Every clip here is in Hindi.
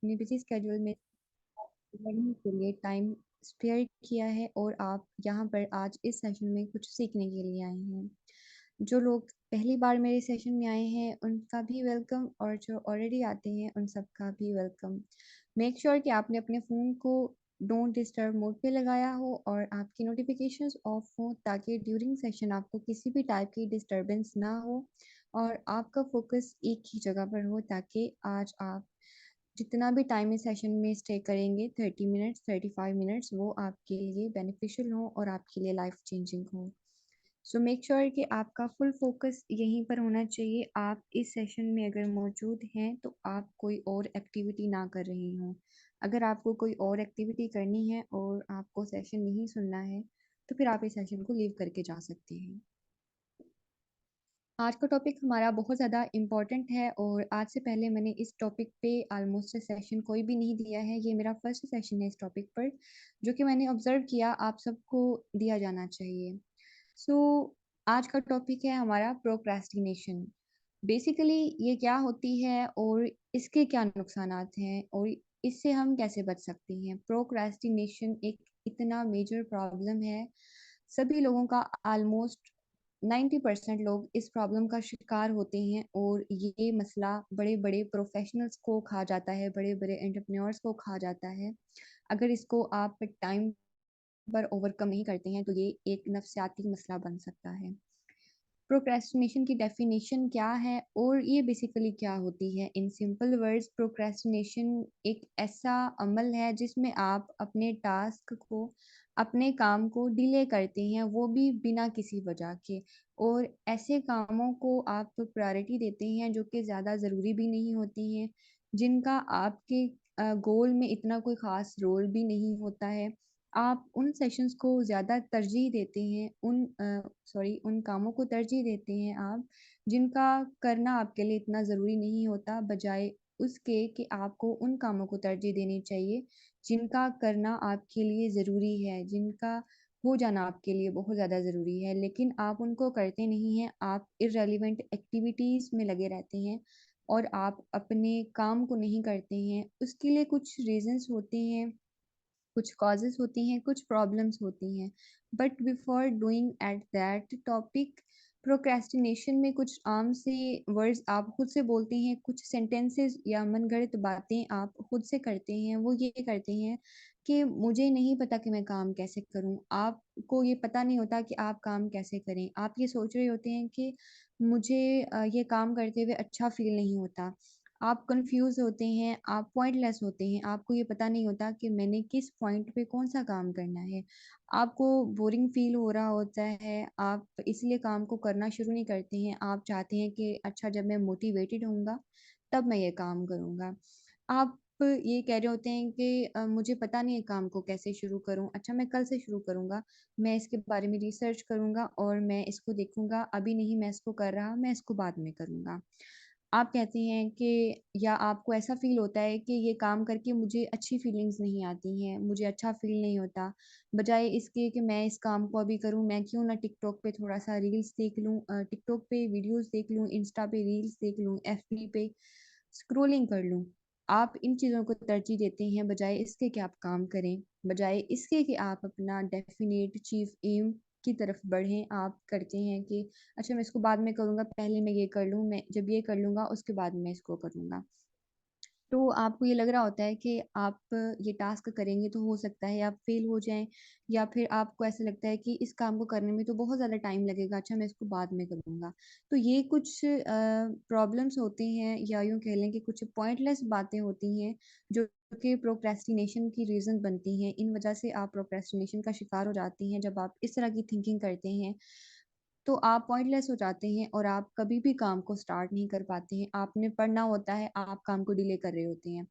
अपने बिजी स्केड्यूल में लर्निंग के लिए टाइम स्पेयर किया है और आप यहाँ पर आज इस सेशन में कुछ सीखने के लिए आए हैं। जो लोग पहली बार मेरे सेशन में आए हैं उनका भी वेलकम और जो ऑलरेडी आते हैं उन सबका भी वेलकम। मेक श्योर कि आपने अपने फ़ोन को डोंट डिस्टर्ब मोड पे लगाया हो और आपकी नोटिफिकेशंस ऑफ हो ताकि ड्यूरिंग सेशन आपको किसी भी टाइप की डिस्टरबेंस ना हो और आपका फोकस एक ही जगह पर हो ताकि आज आप जितना भी टाइम इस सेशन में स्टे करेंगे 30 मिनट्स 35 मिनट्स वो आपके लिए बेनिफिशियल हो और आपके लिए लाइफ चेंजिंग हो। सो मेक श्योर कि आपका फुल फोकस यहीं पर होना चाहिए। आप इस सेशन में अगर मौजूद हैं तो आप कोई और एक्टिविटी ना कर रही हों। अगर आपको कोई और एक्टिविटी करनी है और आपको सेशन नहीं सुनना है तो फिर आप इस सेशन को लीव करके जा सकते हैं। आज का टॉपिक हमारा बहुत ज़्यादा इम्पोर्टेंट है और आज से पहले मैंने इस टॉपिक पे ऑलमोस्ट सेशन कोई भी नहीं दिया है। ये मेरा फर्स्ट सेशन है इस टॉपिक पर जो कि मैंने ऑब्जर्व किया आप सबको दिया जाना चाहिए। सो आज का टॉपिक है हमारा प्रोक्रेस्टिनेशन। बेसिकली ये क्या होती है और इसके क्या नुकसानात हैं और इससे हम कैसे बच सकते हैं। प्रोक्रेस्टिनेशन एक इतना मेजर प्रॉब्लम है, सभी लोगों का ऑलमोस्ट 90% लोग इस प्रॉब्लम का शिकार होते हैं और ये मसला बड़े बड़े प्रोफेशनल्स को खा जाता है, बड़े बड़े एंटरप्रेन्योर्स को खा जाता है। अगर इसको आप टाइम पर ओवरकम नहीं करते हैं तो ये एक नफसियाती मसला बन सकता है। प्रोक्रेस्टिनेशन की डेफिनेशन क्या है और ये बेसिकली क्या होती है। इन सिंपल वर्ड्स प्रोक्रेस्टिनेशन एक ऐसा अमल है जिसमें आप अपने टास्क को अपने काम को डिले करते हैं वो भी बिना किसी वजह के और ऐसे कामों को आप प्रायोरिटी देते हैं जो कि ज़्यादा ज़रूरी भी नहीं होती हैं, जिनका आपके गोल में इतना कोई ख़ास रोल भी नहीं होता है। आप उन सेशंस को ज़्यादा तरजीह देते हैं, उन कामों को तरजीह देते हैं आप, जिनका करना आपके लिए इतना ज़रूरी नहीं होता, बजाय उसके कि आपको उन कामों को तरजीह देनी चाहिए, जिनका करना आपके लिए ज़रूरी है, जिनका हो जाना आपके लिए बहुत ज़्यादा ज़रूरी है, लेकिन आप उनको करते नहीं हैं, आप इर्रेलेवेंट एक्टिविटीज़ में लगे रहते हैं और आप अपने काम को नहीं करते हैं। उसके लिए कुछ रीज़न्स होते हैं, कुछ कॉजेज़ होती हैं, कुछ प्रॉब्लम्स होती हैं। But before doing at that topic, procrastination में कुछ आम से वर्ड्स आप खुद से बोलते हैं, कुछ सेंटेंसेस या मनगढ़ंत बातें आप खुद से करते हैं। वो ये करते हैं कि मुझे नहीं पता कि मैं काम कैसे करूँ। आपको ये पता नहीं होता कि आप काम कैसे करें। आप ये सोच रहे होते हैं कि मुझे ये काम करते हुए अच्छा फ़ील नहीं होता। आप कंफ्यूज होते हैं, आप पॉइंटलेस होते हैं, आपको ये पता नहीं होता कि मैंने किस पॉइंट पे कौन सा काम करना है। आपको बोरिंग फील हो रहा होता है, आप इसलिए काम को करना शुरू नहीं करते हैं। आप चाहते हैं कि अच्छा जब मैं मोटिवेटेड होऊंगा तब मैं ये काम करूँगा। आप ये कह रहे होते हैं कि मुझे पता नहीं है काम को कैसे शुरू करूँ, अच्छा मैं कल से शुरू करूँगा, मैं इसके बारे में रिसर्च करूँगा और मैं इसको देखूँगा, अभी नहीं मैं इसको कर रहा, मैं इसको बाद में करूँगा। आप कहते हैं कि या आपको ऐसा फ़ील होता है कि ये काम करके मुझे अच्छी फीलिंग्स नहीं आती हैं, मुझे अच्छा फ़ील नहीं होता। बजाय इसके कि मैं इस काम को अभी करूँ, मैं क्यों ना टिकटॉक पे थोड़ा-सा रील्स देख लूँ, टिकटॉक पे वीडियोज़ देख लूँ, इंस्टा पे रील्स देख लूँ, एफबी पे स्क्रॉलिंग कर लूँ। आप इन चीज़ों को तरजीह देते हैं बजाय इसके कि आप काम करें, बजाय इसके कि आप अपना डेफ़िनेट चीफ़ एम की तरफ बढ़ें। आप करते हैं कि अच्छा मैं इसको बाद में करूँगा, पहले मैं ये कर लूँ, मैं जब ये कर लूँगा उसके बाद मैं इसको करूँगा। तो आपको ये लग रहा होता है कि आप ये टास्क करेंगे तो हो सकता है आप फेल हो जाएँ या फिर आपको ऐसा लगता है कि इस काम को करने में तो बहुत ज़्यादा टाइम लगेगा, अच्छा मैं इसको बाद में करूँगा। तो ये कुछ प्रॉब्लम्स होती हैं या यूँ कह लें कि कुछ पॉइंटलेस बातें होती हैं जो कि प्रोक्रेस्टिनेशन की रीज़न बनती हैं। इन वजह से आप प्रोक्रेस्टिनेशन का शिकार हो जाती हैं जब आप इस तरह की थिंकिंग करते हैं। तो आप पॉइंटलेस हो जाते हैं और आप कभी भी काम को स्टार्ट नहीं कर पाते हैं। आपने पढ़ना होता है, आप काम को डिले कर रहे होते हैं।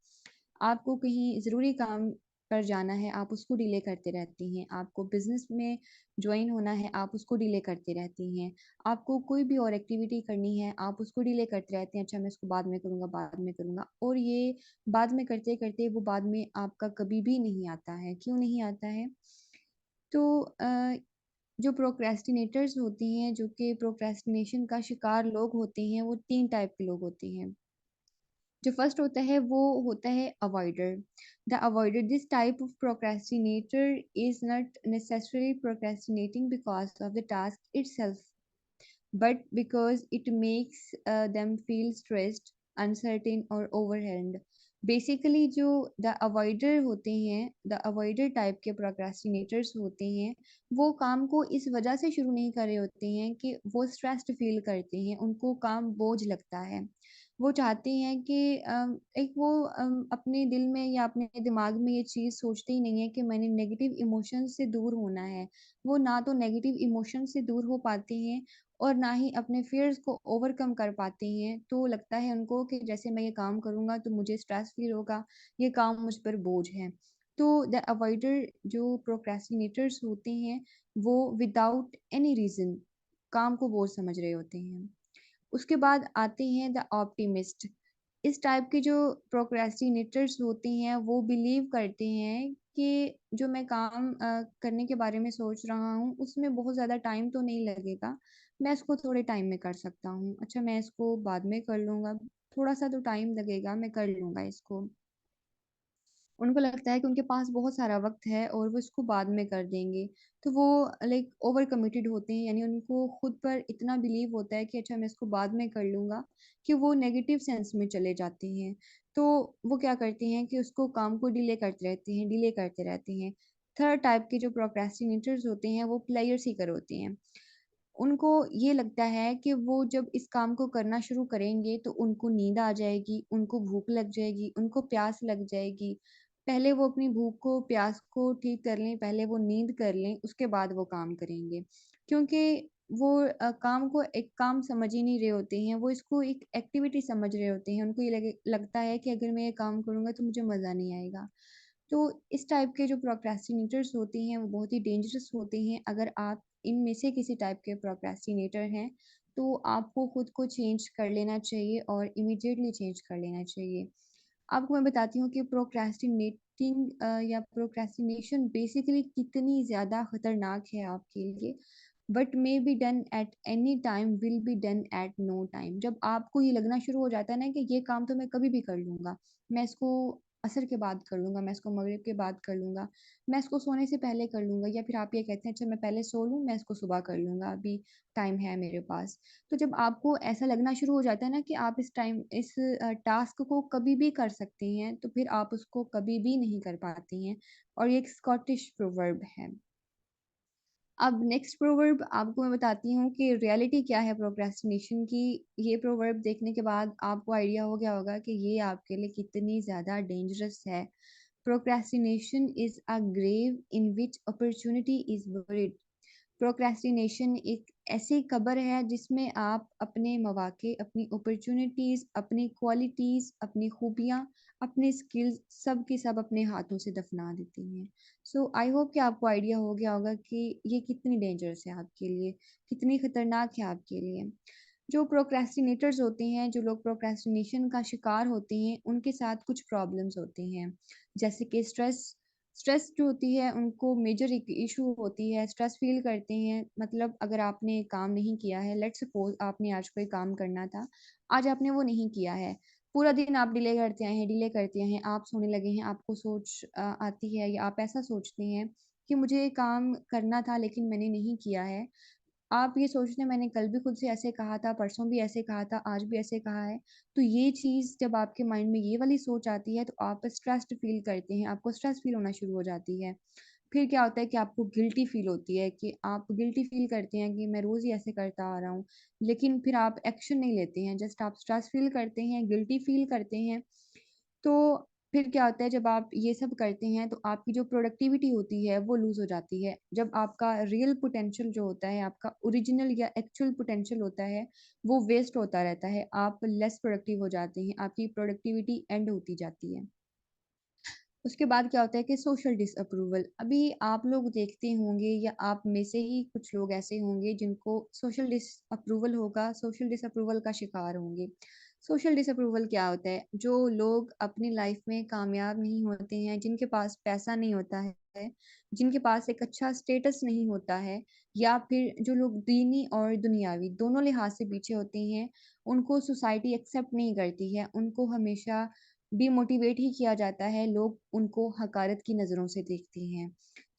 आपको कहीं ज़रूरी काम पर जाना है, आप उसको डिले करते रहती हैं। आपको बिज़नेस में जॉइन होना है, आप उसको डिले करते रहती हैं। आपको कोई भी और एक्टिविटी करनी है, आप उसको डिले करते रहते हैं, अच्छा मैं इसको बाद में करूँगा, बाद में करूँगा और ये बाद में करते-करते वो बाद में आपका कभी भी नहीं आता है। क्यों नहीं आता है? तो जो प्रोक्रेस्टिनेटर्स होती हैं, जो कि प्रोक्रेस्टिनेशन का शिकार लोग होते हैं, वो 3 टाइप के लोग होते हैं। जो फर्स्ट होता है वो होता है avoider. The avoider, this type of procrastinator is not necessarily procrastinating because of the task itself, but because it makes them feel stressed, uncertain or overwhelmed. Basically जो द अवॉइडर होते हैं, द अवॉइडर टाइप के प्रोक्रेस्टिनेटर्स होते हैं, वो काम को इस वजह से शुरू नहीं कर रहे होते हैं कि वो स्ट्रेस्ड फील करते हैं, उनको काम बोझ लगता है। वो चाहते हैं कि एक वो अपने दिल में या अपने दिमाग में ये चीज़ सोचते ही नहीं है कि मैंने नेगेटिव इमोशन से दूर होना है। वो ना तो नेगेटिव इमोशन से दूर हो पाते हैं और ना ही अपने फ़ियर्स को ओवरकम कर पाते हैं। तो लगता है उनको कि जैसे मैं ये काम करूँगा तो मुझे स्ट्रेस फ़ील होगा, ये काम मुझ पर बोझ है। तो द अवॉइडर जो प्रोक्रेस्टिनेटर्स होते हैं, वो विदाउट एनी रीज़न काम को बोझ समझ रहे होते हैं। उसके बाद आते हैं द ऑप्टिमिस्ट। इस टाइप के जो प्रोक्रेस्टिनेटर्स होते हैं, वो बिलीव करते हैं कि जो मैं काम करने के बारे में सोच रहा हूँ, उसमें बहुत ज़्यादा टाइम तो नहीं लगेगा। मैं इसको थोड़े टाइम में कर सकता हूँ। अच्छा, मैं इसको बाद में कर लूँगा, थोड़ा-सा तो टाइम लगेगा, मैं कर लूँगा इसको। उनको लगता है कि उनके पास बहुत सारा वक़्त है और वो इसको बाद में कर देंगे। तो वो लाइक ओवर कमिटेड होते हैं, यानी उनको खुद पर इतना बिलीव होता है कि अच्छा मैं इसको बाद में कर लूँगा, कि वो नेगेटिव सेंस में चले जाते हैं। तो वो क्या करते हैं कि उसको काम को डिले करते रहते हैं, डिले करते रहते हैं। थर्ड टाइप के जो प्रोक्रेस्टिनेटर्स होते हैं, वो प्लेयर सीकर होते हैं। उनको ये लगता है कि वो जब इस काम को करना शुरू करेंगे तो उनको नींद आ जाएगी, उनको भूख लग जाएगी, उनको प्यास लग जाएगी। पहले वो अपनी भूख को, प्यास को ठीक कर लें, पहले वो नींद कर लें, उसके बाद वो काम करेंगे। क्योंकि वो काम को एक काम समझ ही नहीं रहे होते हैं, वो इसको एक एक्टिविटी समझ रहे होते हैं। उनको ये लगता है कि अगर मैं ये काम करूँगा तो मुझे मज़ा नहीं आएगा। तो इस टाइप के जो प्रोक्रेस्टिनेटर्स होते हैं वो बहुत ही डेंजरस होते हैं। अगर आप इनमें से किसी टाइप के प्रोक्रेस्टिनेटर हैं तो आपको खुद को चेंज कर लेना चाहिए और इमीडिएटली चेंज कर लेना चाहिए। आपको मैं बताती हूँ कि प्रोक्रेस्टिनेटिंग या प्रोक्रेस्टिनेशन बेसिकली कितनी ज़्यादा खतरनाक है आपके लिए। But may be done at any time will be done at no time. जब आपको ये लगना शुरू हो जाता है ना कि ये काम तो मैं कभी भी कर लूँगा, मैं इसको असर के बाद कर लूँगा, मैं इसको मगरिब के बाद कर लूँगा, मैं इसको सोने से पहले कर लूँगा, या फिर आप ये कहते हैं अच्छा मैं पहले सो लूँ, मैं इसको सुबह कर लूँगा, अभी टाइम है मेरे पास। तो जब आपको ऐसा लगना शुरू हो जाता है ना कि आप इस टास्क को कभी भी कर सकते हैं, तो फिर आप उसको कभी भी नहीं कर पाते हैं। और ये एक स्कॉटिश प्रोवर्ब है। अब नेक्स्ट प्रोवर्ब आपको मैं बताती हूँ कि रियलिटी क्या है प्रोक्रेस्टिनेशन की। ये प्रोवर्ब देखने के बाद आपको आइडिया हो गया होगा कि ये आपके लिए कितनी ज़्यादा डेंजरस है। Procrastination is a grave in which opportunity is buried. Procrastination एक ऐसी कब्र है जिसमें आप अपने मौके, अपनी अपॉर्चुनिटीज़, अपनी क्वालिटीज़, अपनी खूबियाँ, अपने स्किल्स सब के सब अपने हाथों से दफना देती हैं। सो आई होप कि आपको आइडिया हो गया होगा कि ये कितनी डेंजरस है आपके लिए, कितनी खतरनाक है आपके लिए। जो प्रोक्रेस्टिनेटर्स होते हैं, जो लोग प्रोक्रेस्टिनेशन का शिकार होते हैं, उनके साथ कुछ प्रॉब्लम्स होती हैं। जैसे कि स्ट्रेस। स्ट्रेस जो होती है उनको मेजर एक इशू होती है, स्ट्रेस फ़ील करते हैं। मतलब अगर आपने काम नहीं किया है, लेट्स सपोज़ आपने आज कोई काम करना था, आज आपने वो नहीं किया है। पूरा दिन आप डिले करते आए हैं, डिले करते आए हैं, आप सोने लगे हैं, आपको सोच आती है या आप ऐसा सोचते हैं कि मुझे ये काम करना था लेकिन मैंने नहीं किया है। आप ये सोचते हैं मैंने कल भी खुद से ऐसे कहा था, परसों भी ऐसे कहा था, आज भी ऐसे कहा है। तो ये चीज़ जब आपके माइंड में ये वाली सोच आती है तो आप स्ट्रेस्ड फ़ील करते हैं, आपको स्ट्रेस फ़ील होना शुरू हो जाती है। फिर क्या होता है कि आपको गिल्टी फ़ील होती है कि आप गिल्टी फ़ील करते हैं कि मैं रोज़ ही ऐसे करता आ रहा हूँ। लेकिन फिर आप एक्शन नहीं लेते हैं, जस्ट आप स्ट्रेस फ़ील करते हैं, गिल्टी फ़ील करते हैं। तो फिर क्या होता है जब आप ये सब करते हैं तो आपकी जो प्रोडक्टिविटी होती है वो लूज़ हो जाती है। जब आपका रियल पोटेंशियल जो होता है, आपका ओरिजिनल या एक्चुअल पोटेंशियल होता है, वो वेस्ट होता रहता है। आप लेस प्रोडक्टिव हो जाते हैं, आपकी प्रोडक्टिविटी एंड होती जाती है। उसके बाद क्या होता है कि सोशल डिसअप्रूवल। अभी आप लोग देखते होंगे या आप में से ही कुछ लोग ऐसे होंगे जिनको सोशल डिसअप्रूवल होगा, सोशल डिसअप्रूवल का शिकार होंगे। सोशल डिसअप्रूवल क्या होता है? जो लोग अपनी लाइफ में कामयाब नहीं होते हैं, जिनके पास पैसा नहीं होता है, जिनके पास एक अच्छा स्टेटस नहीं होता है, या फिर जो लोग दीनी और दुनियावी दोनों लिहाज से पीछे होते हैं, उनको सोसाइटी एक्सेप्ट नहीं करती है, उनको हमेशा डिमोटिवेट ही किया जाता है, लोग उनको हकारत की नज़रों से देखते हैं।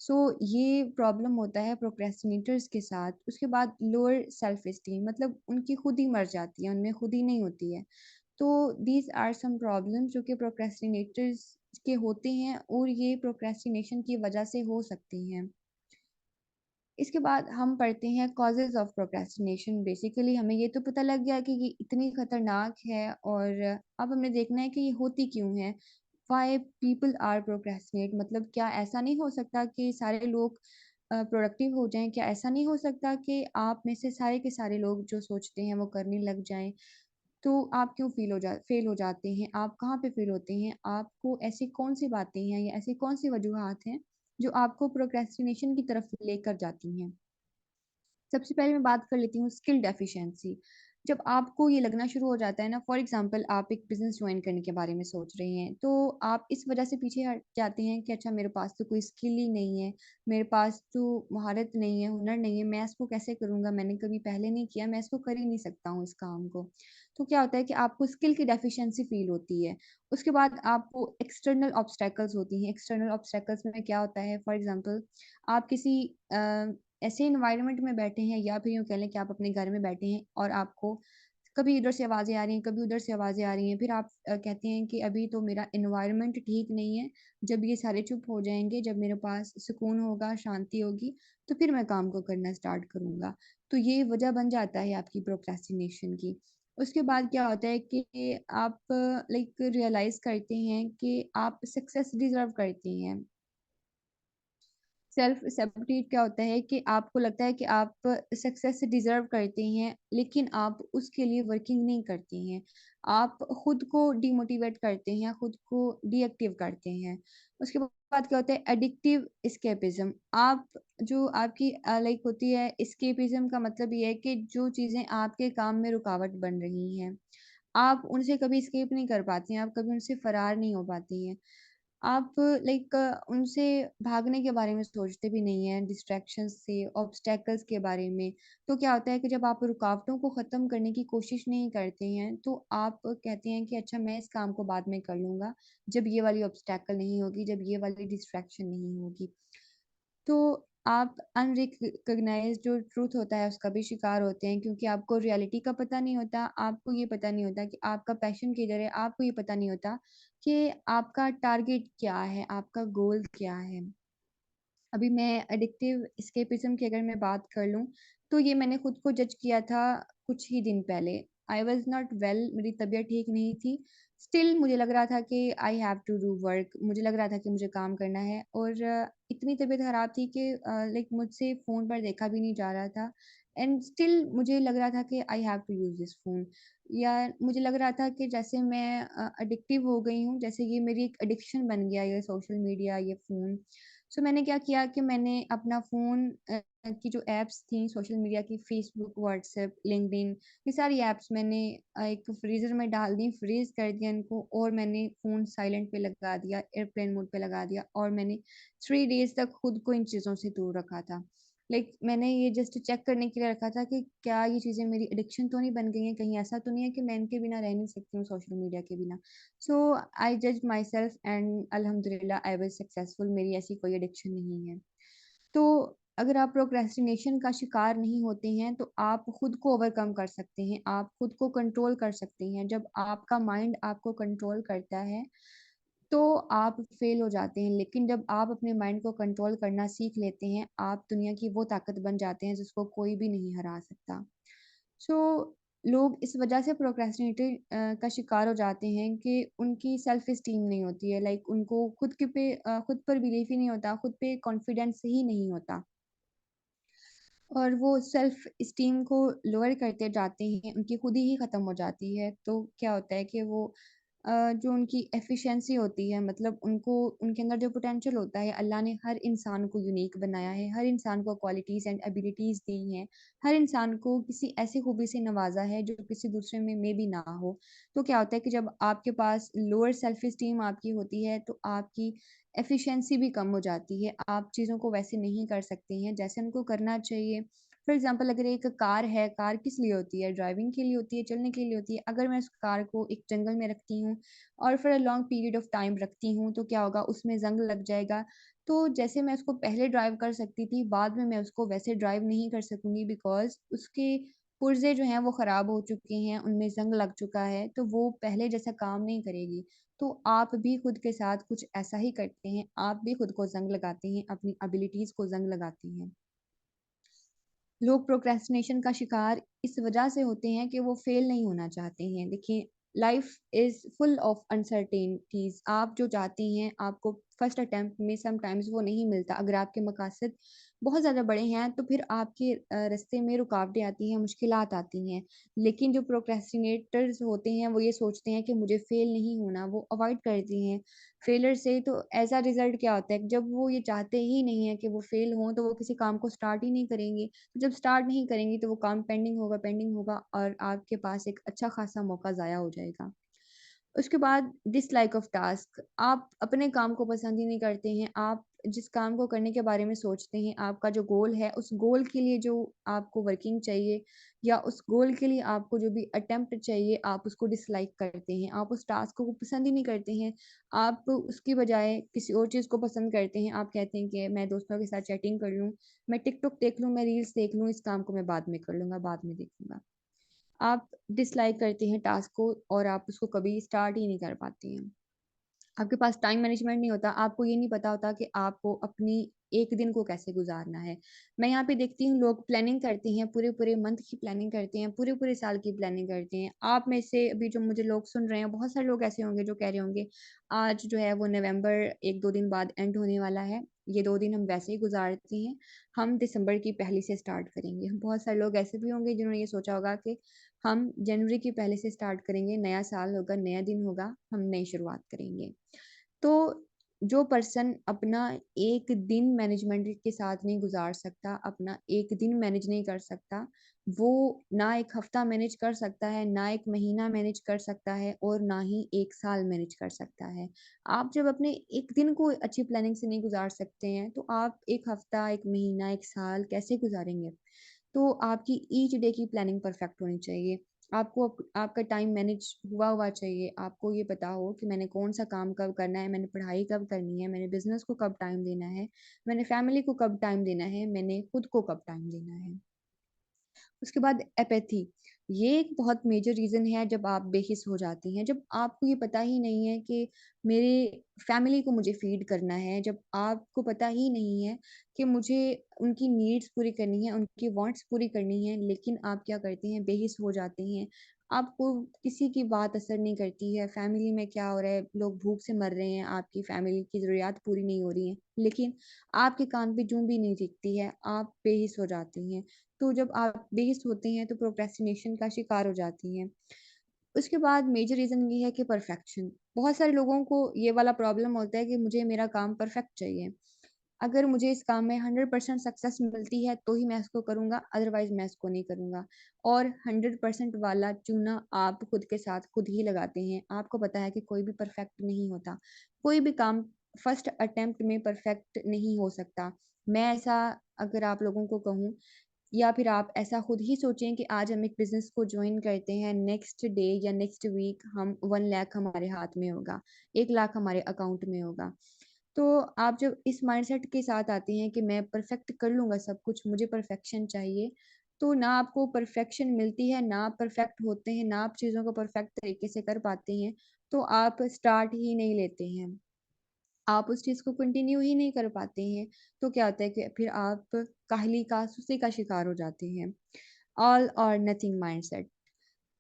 सो ये प्रॉब्लम होता है प्रोक्रेस्टिनेटर्स के साथ। उसके बाद लोअर सेल्फ एस्टीम, मतलब उनकी खुद ही मर जाती है, उनमें खुद ही नहीं होती है। तो दीज आर सम प्रॉब्लम्स जो कि प्रोक्रेस्टिनेटर्स के होते हैं और ये प्रोक्रेस्टिनेशन की वजह से हो सकती हैं। इसके बाद हम पढ़ते हैं कॉजेज़ ऑफ प्रोक्रेस्टिनेशन। बेसिकली हमें ये तो पता लग गया कि ये इतनी खतरनाक है और अब हमें देखना है कि ये होती क्यों है। व्हाई पीपल आर प्रोक्रेस्टिनेट, मतलब क्या ऐसा नहीं हो सकता कि सारे लोग प्रोडक्टिव हो जाएँ? क्या ऐसा नहीं हो सकता कि आप में से सारे के सारे लोग जो सोचते हैं वो करने लग जाएँ? तो आप क्यों फ़ेल हो जाते हैं? आप कहाँ पे फ़ेल होते हैं? आपको ऐसी कौन-सी बातें हैं या ऐसी कौन-सी वजूहात हैं जो आपको प्रोक्रेस्टिनेशन की तरफ लेकर जाती हैं? सबसे पहले मैं बात कर लेती हूँ स्किल डेफिशिएंसी। जब आपको ये लगना शुरू हो जाता है ना, फॉर एग्ज़ाम्पल आप एक बिज़नेस जॉइन करने के बारे में सोच रहे हैं, तो आप इस वजह से पीछे हट जाते हैं कि अच्छा मेरे पास तो कोई स्किल ही नहीं है, मेरे पास तो महारत नहीं है, हुनर नहीं है, मैं इसको कैसे करूँगा? मैंने कभी पहले नहीं किया, मैं इसको कर ही नहीं सकता हूँ इस काम को। तो क्या होता है कि आपको स्किल की डेफिशिएंसी फ़ील होती है। उसके बाद आपको एक्सटर्नल ऑब्स्टैकल्स होती हैं। एक्सटर्नल ऑब्स्टैकल्स में क्या होता है, फॉर एग्ज़ाम्पल आप किसी ऐसे एनवायरनमेंट में बैठे हैं या फिर यूँ कह लें कि आप अपने घर में बैठे हैं और आपको कभी इधर से आवाज़ें आ रही हैं, कभी उधर से आवाज़ें आ रही हैं। फिर आप कहते हैं कि अभी तो मेरा एनवायरनमेंट ठीक नहीं है, जब ये सारे चुप हो जाएँगे, जब मेरे पास सुकून होगा, शांति होगी, तो फिर मैं काम को करना स्टार्ट करूँगा। तो ये वजह बन जाता है आपकी प्रोक्रेस्टिनेशन की। उसके बाद क्या होता है कि आप लाइक रियलाइज़ करते हैं कि आप सक्सेस डिज़र्व करते हैं। सेल्फ सैबोटेज क्या होता है कि आपको लगता है कि आप सक्सेस डिज़र्व करते हैं, लेकिन आप उसके लिए वर्किंग नहीं करते हैं। आप खुद को डिमोटिवेट करते हैं, खुद को डीएक्टिव करते हैं। उसके बाद क्या होता है एडिक्टिव एस्केपिज़्म। आप जो आपकी लाइक होती है एस्केपिज़्म का मतलब ये है कि जो चीज़ें आपके काम में रुकावट बन रही हैं, आप उनसे कभी एस्केप नहीं कर पाती हैं, आप कभी उनसे फरार नहीं हो पाती हैं। आप लाइक उनसे भागने के बारे में सोचते भी नहीं हैं, डिस्ट्रैक्शंस से, ऑब्स्टैकल्स के बारे में। तो क्या होता है कि जब आप रुकावटों को ख़त्म करने की कोशिश नहीं करते हैं, तो आप कहते हैं कि अच्छा मैं इस काम को बाद में कर लूँगा, जब ये वाली ऑब्स्टैकल नहीं होगी, जब ये वाली डिस्ट्रैक्शन नहीं होगी। तो आप अनरिकॉग्नाइज्ड जो ट्रुथ होता है उसका भी शिकार होते हैं क्योंकि आपको रियलिटी का पता नहीं होता, आपको ये पता नहीं होता कि आपका पैशन किधर है, आपको ये पता नहीं होता कि आपका टारगेट क्या है, आपका गोल क्या है। अभी मैं एडिक्टिव एस्केपिज़्म की अगर मैं बात कर लूँ, तो ये मैंने खुद को जज किया था कुछ ही दिन पहले। आई वाज़ नॉट वेल, मेरी तबीयत ठीक नहीं थी। स्टिल मुझे लग रहा था कि I have to do work, मुझे लग रहा था कि मुझे काम करना है और इतनी तबीयत ख़राब थी कि लाइक मुझसे फ़ोन पर देखा भी नहीं जा रहा था एंड स्टिल मुझे लग रहा था कि I have to use this phone, या मुझे लग रहा था कि जैसे मैं एडिक्टिव हो गई हूँ, जैसे ये मेरी एक एडिक्शन बन गया ये सोशल मीडिया, ये फ़ोन। सो मैंने क्या किया कि मैंने अपना फ़ोन की जो ऐप्स थी सोशल मीडिया की फ़ेसबुक, व्हाट्सएप, लिंक्डइन, ये सारी ऐप्स मैंने एक फ्रीज़र में डाल दी, फ्रीज़ कर दिया इनको और मैंने फ़ोन साइलेंट पे लगा दिया, एयरप्लेन मोड पे लगा दिया और मैंने 3 डेज़ तक खुद को इन चीज़ों से दूर रखा था। लाइक मैंने ये जस्ट चेक करने के लिए रखा था कि क्या ये चीज़ें मेरी एडिक्शन तो नहीं बन गई हैं, कहीं ऐसा तो नहीं है कि मैं इनके बिना रह नहीं सकती हूँ सोशल मीडिया के बिना। सो आई जज्ड माई सेल्फ एंड अल्हम्दुलिल्लाह आई वाज़ सक्सेसफुल, मेरी ऐसी कोई एडिक्शन नहीं है। तो अगर आप प्रोक्रेस्टिनेशन का शिकार नहीं होते हैं, तो आप खुद को ओवरकम कर सकते हैं, आप खुद को कंट्रोल कर सकते हैं। जब आपका माइंड आपको कंट्रोल करता है, तो आप फेल हो जाते हैं, लेकिन जब आप अपने माइंड को कंट्रोल करना सीख लेते हैं, आप दुनिया की वो ताकत बन जाते हैं जिसको कोई भी नहीं हरा सकता। सो लोग इस वजह से प्रोक्रेस्टिनेटर का शिकार हो जाते हैं कि उनकी सेल्फ एस्टीम नहीं होती है, लाइक उनको खुद पर बिलीव ही नहीं होता, खुद पे कॉन्फिडेंस ही नहीं होता और वो सेल्फ एस्टीम को लोअर करते जाते हैं, उनकी खुद ही ख़त्म हो जाती है। तो क्या होता है कि वो जो उनकी एफिशिएंसी होती है, मतलब उनको उनके अंदर जो पोटेंशियल होता है, अल्लाह ने हर इंसान को यूनिक बनाया है, हर इंसान को क्वालिटीज़ एंड एबिलिटीज़ दी हैं, हर इंसान को किसी ऐसी खूबी से नवाज़ा है जो किसी दूसरे में भी ना हो। तो क्या होता है कि जब आपके पास लोअर सेल्फ एस्टीम आपकी होती है, तो आपकी एफिशिएंसी भी कम हो जाती है, आप चीज़ों को वैसे नहीं कर सकते हैं जैसे उनको करना चाहिए। फॉर एग्जांपल अगर एक कार है, कार किस लिए होती है? ड्राइविंग के लिए होती है, चलने के लिए होती है। अगर मैं उस कार को एक जंगल में रखती हूँ और for a long period of time रखती हूँ, तो क्या होगा? उसमें ज़ंग लग जाएगा। तो जैसे मैं उसको पहले ड्राइव कर सकती थी, बाद में मैं उसको वैसे ड्राइव नहीं कर सकूँगी, बिकॉज़ उसके पुर्ज़े जो हैं वो ख़राब हो चुके हैं, उनमें ज़ंग लग चुका है, तो वो पहले जैसा काम नहीं करेगी। तो आप भी खुद के साथ कुछ ऐसा ही करते हैं, आप भी खुद को ज़ंग लगाते हैं, अपनी एबिलिटीज़ को ज़ंग लगाते हैं। लोग प्रोक्रेस्टिनेशन का शिकार इस वजह से होते हैं कि वो फेल नहीं होना चाहते हैं। देखिए, life is full of uncertainties. आप जो चाहती हैं, आपको फर्स्ट अटेम्प्ट में समटाइम्स वो नहीं मिलता। अगर आपके मकासद बहुत ज़्यादा बड़े हैं, तो फिर आपके रास्ते में रुकावटें आती हैं, मुश्किलात आती हैं। लेकिन जो प्रोक्रेस्टिनेटर्स होते हैं, वो ये सोचते हैं कि मुझे फेल नहीं होना, वो अवॉइड करते हैं फेलियर से। तो ऐसा रिज़ल्ट क्या होता है, जब वो ये चाहते ही नहीं है कि वो फेल हों, तो वो किसी काम को स्टार्ट ही नहीं करेंगे। जब स्टार्ट नहीं करेंगी तो वो काम पेंडिंग होगा और आपके पास एक अच्छा खासा मौका ज़ाया हो जाएगा। उसके बाद डिसलाइक ऑफ टास्क, आप अपने काम को पसंद ही नहीं करते हैं, आप जिस काम को करने के बारे में सोचते हैं, आपका जो गोल है, उस गोल के लिए जो आपको वर्किंग चाहिए या उस गोल के लिए आपको जो भी अटेम्प्ट चाहिए, आप उसको डिसलाइक करते हैं, आप उस टास्क को पसंद ही नहीं करते हैं। आप उसकी बजाय किसी और चीज़ को पसंद करते हैं, आप कहते हैं कि मैं दोस्तों के साथ चैटिंग कर लूँ, मैं टिकटॉक देख लूँ, मैं रील्स देख लूँ, इस काम को मैं बाद में कर लूँगा, बाद में देखूँगा। आप डिसलाइक करते हैं टास्क को और आप उसको कभी स्टार्ट ही नहीं कर पाती हैं। आपके पास टाइम मैनेजमेंट नहीं होता, आपको ये नहीं पता होता कि आपको अपनी एक दिन को कैसे गुज़ारना है। मैं यहाँ पे देखती हूँ लोग प्लानिंग करते हैं, पूरे-पूरे मंथ की प्लानिंग करते हैं, पूरे-पूरे साल की प्लानिंग करते हैं। आप में से अभी जो मुझे लोग सुन रहे हैं, बहुत सारे लोग ऐसे होंगे जो कह रहे होंगे, आज जो है वो नवंबर 1-2 दिन बाद एंड होने वाला है, ये 2 दिन हम वैसे ही गुज़ारते हैं, हम दिसंबर की पहली से स्टार्ट करेंगे। बहुत सारे लोग ऐसे भी होंगे जिन्होंने ये सोचा होगा कि हम जनवरी की पहले से स्टार्ट करेंगे, नया साल होगा, नया दिन होगा, हम नई शुरुआत करेंगे। तो जो पर्सन अपना एक दिन मैनेजमेंट के साथ नहीं गुज़ार सकता, अपना एक दिन मैनेज नहीं कर सकता, वो ना 1 हफ़्ता मैनेज कर सकता है, ना 1 महीना मैनेज कर सकता है और ना ही 1 साल मैनेज कर सकता है। आप जब अपने एक दिन को अच्छी प्लानिंग से नहीं गुज़ार सकते हैं, तो आप 1 हफ़्ता, 1 महीना, 1 साल कैसे गुज़ारेंगे? तो आपकी ईच डे की प्लानिंग परफेक्ट होनी चाहिए। आपको आपका टाइम मैनेज हुआ हुआ चाहिए। आपको ये पता हो कि मैंने कौन-सा काम कब करना है, मैंने पढ़ाई कब करनी है, मैंने बिज़नेस को कब टाइम देना है, मैंने फैमिली को कब टाइम देना है, मैंने खुद को कब टाइम देना है। उसके बाद एपैथी, ये एक बहुत मेजर रीज़न है जब आप बेहिस हो जाती हैं, जब आपको ये पता ही नहीं है कि मेरे फैमिली को मुझे फ़ीड करना है, जब आपको पता ही नहीं है कि मुझे उनकी नीड्स पूरी करनी है, उनकी वांट्स पूरी करनी है, लेकिन आप क्या करते हैं, बेहिस हो जाते हैं। आपको किसी की बात असर नहीं करती है, फैमिली में क्या हो रहा है, लोग भूख से मर रहे हैं, आपकी फैमिली की ज़रूरियात पूरी नहीं हो रही हैं, लेकिन आपके कान पे जूं भी नहीं दिखती है, आप बेहिस हो जाती हैं। तो जब आप बेहिस होते हैं तो प्रोक्रेस्टिनेशन का शिकार हो जाती हैं। उसके बाद मेजर रीज़न ये है कि परफेक्शन। बहुत सारे लोगों को ये वाला प्रॉब्लम होता है कि मुझे मेरा काम परफेक्ट चाहिए। अगर मुझे इस काम में 100% सक्सेस मिलती है तो ही मैं इसको करूँगा, अदरवाइज़ मैं इसको नहीं करूँगा। और 100% वाला चूना आप खुद के साथ खुद ही लगाते हैं। आपको पता है कि कोई भी परफेक्ट नहीं होता। कोई भी काम फर्स्ट अटेम्प्ट में परफेक्ट नहीं हो सकता। मैं ऐसा अगर आप लोगों को कहूँ या फिर आप ऐसा खुद ही सोचें कि आज हम एक बिज़नेस को जॉइन करते हैं, नेक्स्ट डे या नेक्स्ट वीक हम 1 लाख हमारे हाथ में होगा, 1 लाख हमारे अकाउंट में होगा। तो आप जब इस माइंडसेट के साथ आते हैं कि मैं परफेक्ट कर लूँगा सब कुछ, मुझे परफेक्शन चाहिए, तो ना आपको परफेक्शन मिलती है, ना आप परफेक्ट होते हैं, ना आप चीज़ों को परफेक्ट तरीके से कर पाते हैं, तो आप स्टार्ट ही नहीं लेते हैं। आप उस चीज़ को कंटिन्यू ही नहीं कर पाते हैं, तो क्या होता है कि फिर आप काहली का, सुस्ती का शिकार हो जाते हैं। ऑल और नथिंग माइंडसेट।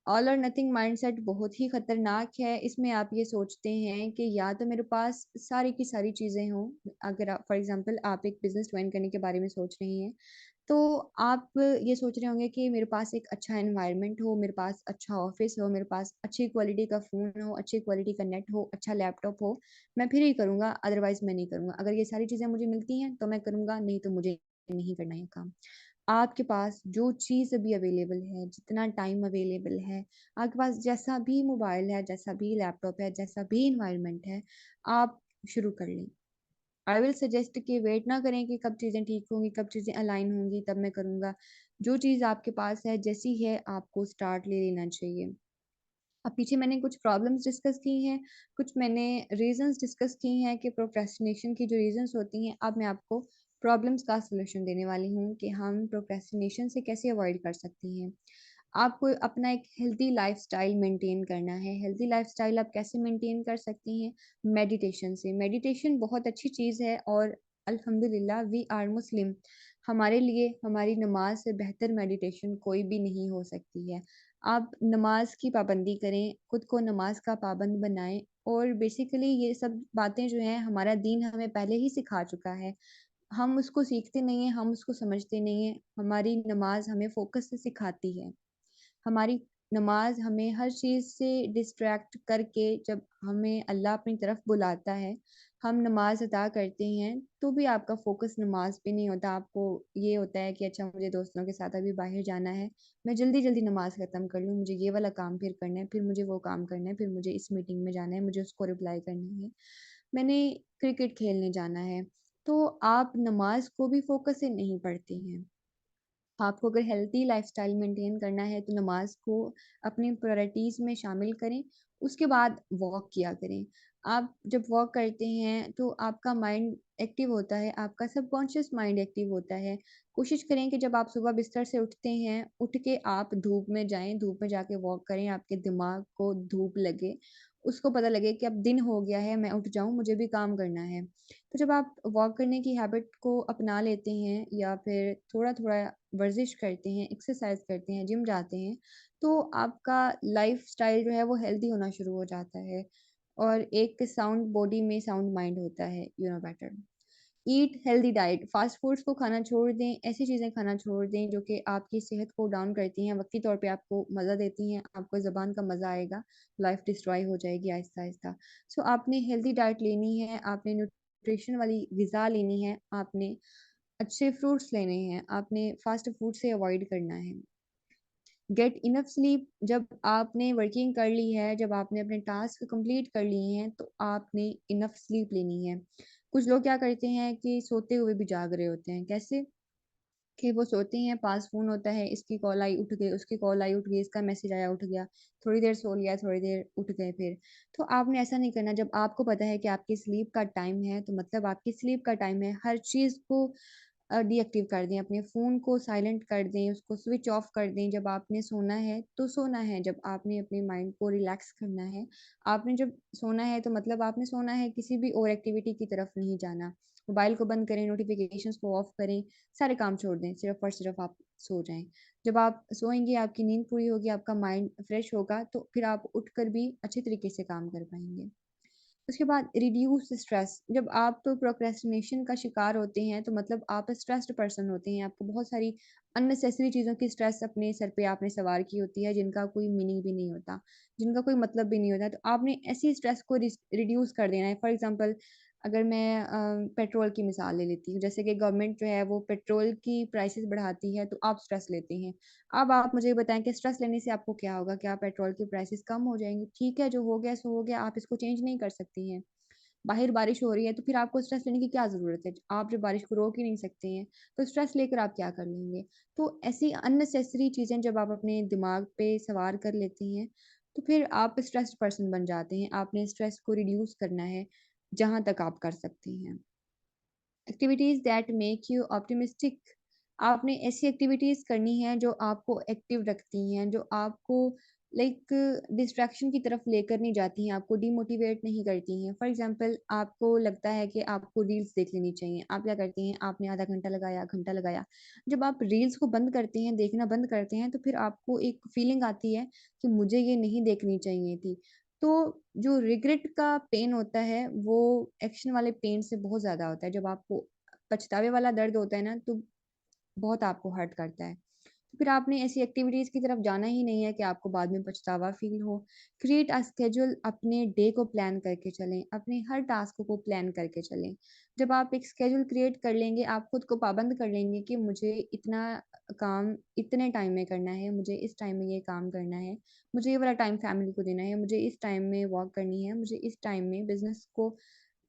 ऑल और नथिंग माइंडसेट बहुत ही खतरनाक है। इसमें आप ये सोचते हैं कि या तो मेरे पास सारी की सारी चीज़ें हों, अगर आप फॉर एग्ज़ाम्पल आप एक बिज़नेस जॉइन करने के बारे में सोच रही हैं, तो आप ये सोच रहे होंगे कि मेरे पास एक अच्छा एनवायरनमेंट हो, मेरे पास अच्छा ऑफ़िस हो, मेरे पास अच्छी क्वालिटी का फ़ोन हो, अच्छी क्वालिटी का नेट हो, अच्छा लैपटॉप हो, मैं फिर ही करूँगा, अदरवाइज़ मैं नहीं करूँगा। अगर ये सारी चीज़ें मुझे मिलती हैं, तो मैं करूँगा, नहीं तो मुझे नहीं करना ये काम। आपके पास जो चीज़ अभी अवेलेबल है, जितना टाइम अवेलेबल है, आपके पास जैसा भी मोबाइल है, जैसा भी लैपटॉप है, जैसा भी एनवायरनमेंट है, आप शुरू कर लें। आई विल सजेस्ट कि वेट ना करें कि कब चीज़ें ठीक होंगी, कब चीज़ें अलाइन होंगी, तब मैं करूँगा। जो चीज़ आपके पास है, जैसी है, आपको स्टार्ट ले लेना चाहिए। अब पीछे मैंने कुछ प्रॉब्लम्स डिस्कस की हैं, कुछ मैंने रीज़न्स डिस्कस की हैं कि प्रोक्रेस्टिनेशन की जो रीज़न्स होती हैं, अब मैं आपको प्रॉब्लम्स का सॉल्यूशन देने वाली हूँ कि हम प्रोक्रेस्टिनेशन से कैसे अवॉइड कर सकती हैं। आपको अपना एक हेल्दी लाइफ़स्टाइल मेंटेन करना है। हेल्दी लाइफ़स्टाइल आप कैसे मेंटेन कर सकती हैं? मेडिटेशन से। मेडिटेशन बहुत अच्छी चीज़ है और अल्हम्दुलिल्लाह वी आर मुस्लिम। हमारे लिए हमारी नमाज़ से बेहतर मेडिटेशन कोई भी नहीं हो सकती है। आप नमाज़ की पाबंदी करें, खुद को नमाज़ का पाबंद बनाएँ और बेसिकली ये सब बातें जो हैं हमारा दीन हमें पहले ही सिखा चुका है। हम उसको सीखते नहीं हैं, हम उसको समझते नहीं हैं। हमारी नमाज़ हमें फ़ोकस से सिखाती है। हमारी नमाज़ हमें हर चीज़ से डिस्ट्रैक्ट करके जब हमें अल्लाह अपनी तरफ बुलाता है, हम नमाज़ अदा करते हैं, तो भी आपका फ़ोकस नमाज़ पे नहीं होता। आपको ये होता है कि अच्छा मुझे दोस्तों के साथ अभी बाहर जाना है, मैं जल्दी-जल्दी नमाज़ ख़त्म कर लूँ, मुझे ये वाला काम फिर करना है, फिर मुझे वो काम करना है, फिर मुझे इस मीटिंग में जाना है, मुझे उसको रिप्लाई करना है, मैंने क्रिकेट खेलने जाना है। तो आप नमाज़ को भी फ़ोकस से नहीं पढ़ती हैं। आपको अगर हेल्थी लाइफ़स्टाइल मेंटेन करना है तो नमाज़ को अपनी प्रायोरिटीज़ में शामिल करें, उसके बाद वॉक किया करें। आप जब वॉक करते हैं तो आपका माइंड एक्टिव होता है, आपका सबकॉन्शियस माइंड एक्टिव होता है। कोशिश करें कि जब आप सुबह बिस्तर से उठते हैं, उठ के आप धूप में जाएँ, धूप में जाके वॉक करें, आपके दिमाग को धूप लगे, उसको पता लगे कि अब दिन हो गया है, मैं उठ जाऊँ, मुझे भी काम करना है। तो जब आप वॉक करने की हैबिट को अपना लेते हैं या फिर थोड़ा-थोड़ा वर्जिश करते हैं, एक्सरसाइज़ करते हैं, जिम जाते हैं, तो आपका लाइफ़स्टाइल जो है वो हेल्दी होना शुरू हो जाता है और एक साउंड बॉडी में साउंड माइंड होता है, you know better. Eat healthy diet, fast foods को खाना छोड़ दें, ऐसी चीज़ें खाना छोड़ दें जो कि आपकी सेहत को डाउन करती हैं, वक़्ती तौर पे आपको मज़ा देती हैं, आपको ज़ुबान का मज़ा आएगा, लाइफ़ डिस्ट्रॉय हो जाएगी आहिस्ता-आहिस्ता। सो आपने हेल्दी डाइट लेनी है, आपने न्यूट्रिशन वाली ग़िज़ा लेनी है, आपने अच्छे फ्रूट्स लेने हैं, आपने फ़ास्ट फूड से अवॉइड करना है। गेट इनफ स्लीप, जब आपने वर्किंग कर ली है, जब आपने अपने टास्क कंप्लीट कर लिए हैं, तो आपने इनफ स्लीप लेनी है। कुछ लोग क्या करते हैं कि सोते हुए भी जाग रहे होते हैं। कैसे? कि वो सोते हैं, पास फ़ोन होता है, इसकी कॉल आई उठ गए, उसकी कॉल आई उठ गई, इसका मैसेज आया उठ गया, थोड़ी देर सो लिया, थोड़ी देर उठ गए फिर। तो आपने ऐसा नहीं करना, जब आपको पता है कि आपकी स्लीप का टाइम है, तो मतलब आपकी स्लीप का टाइम है, हर चीज़ को डीएक्टिव कर दें, अपने फ़ोन को साइलेंट कर दें, उसको स्विच ऑफ कर दें। जब आपने सोना है, तो सोना है, जब आपने अपने माइंड को रिलैक्स करना है, आपने जब सोना है, तो मतलब आपने सोना है, किसी भी और एक्टिविटी की तरफ नहीं जाना। मोबाइल को बंद करें, नोटिफ़िकेशंस को ऑफ करें, सारे काम छोड़ दें, सिर्फ़ और सिर्फ़ आप सो जाएँ। जब आप सोएँगे, आपकी नींद पूरी होगी, आपका माइंड फ्रेश होगा, तो फिर आप उठकर भी अच्छे तरीके से काम कर पाएँगे। उसके बाद रिड्यूस स्ट्रेस, जब आप प्रोक्रेस्टिनेशन का शिकार होते हैं तो मतलब आप स्ट्रेस्ड पर्सन होते हैं, आपको बहुत सारी अननेसेसरी चीज़ों की स्ट्रेस अपने सर पे आपने सवार की होती है जिनका कोई मीनिंग भी नहीं होता, जिनका कोई मतलब भी नहीं होता, तो आपने ऐसी स्ट्रेस को रिड्यूस कर देना है। फॉर एग्जांपल अगर मैं पेट्रोल की मिसाल ले लेती हूँ, जैसे कि गवर्नमेंट जो है वो पेट्रोल की प्राइसेस बढ़ाती है तो आप स्ट्रेस लेते हैं। अब आप मुझे बताएँ कि स्ट्रेस लेने से आपको क्या होगा? क्या पेट्रोल की प्राइसेज़ कम हो जाएँगी? ठीक है, जो हो गया सो हो गया, आप इसको चेंज नहीं कर सकती हैं। बाहर बारिश हो रही है, तो फिर आपको स्ट्रेस लेने की क्या ज़रूरत है? आप जब बारिश को रोक ही नहीं सकते हैं, तो स्ट्रेस लेकर आप क्या कर लेंगे? तो ऐसी अननेसेसरी चीज़ें जब आप अपने दिमाग पे सवार कर लेती हैं, तो फिर आप स्ट्रेस्ड पर्सन बन जाते हैं। आपने स्ट्रेस को रिड्यूस करना है, जहाँ तक आप कर सकती हैं। Activities that make you optimistic, आपने ऐसी एक्टिविटीज़ करनी है जो आपको एक्टिव रखती हैं, जो आपको लाइक डिस्ट्रैक्शन की तरफ लेकर नहीं जाती हैं, आपको डिमोटिवेट नहीं करती हैं। फॉर एग्ज़ाम्पल आपको लगता है कि आपको रील्स देख लेनी चाहिए, आप क्या करते हैं, आपने आधा घंटा लगाया, घंटा लगाया। जब आप रील्स को बंद करते हैं, देखना बंद करते हैं, तो फिर आपको एक फीलिंग आती है कि मुझे ये नहीं देखनी चाहिए थी। तो जो रिग्रेट का पेन होता है, वो एक्शन वाले पेन से बहुत ज़्यादा होता है। जब आपको पछतावे वाला दर्द होता है ना, तो बहुत आपको हर्ट करता है। तो फिर आपने ऐसी एक्टिविटीज़ की तरफ जाना ही नहीं है कि आपको बाद में पछतावा फ़ील हो। क्रिएट अ स्केड्यूल, अपने डे को प्लान करके चलें, अपने हर टास्क को प्लान करके चलें। जब आप एक स्केड्यूल क्रिएट कर लेंगे, आप खुद को पाबंद कर लेंगे कि मुझे इतना काम इतने टाइम में करना है, मुझे इस टाइम में ये काम करना है, मुझे ये वाला टाइम फैमिली को देना है, मुझे इस टाइम में वॉक करनी है, मुझे इस टाइम में बिज़नेस को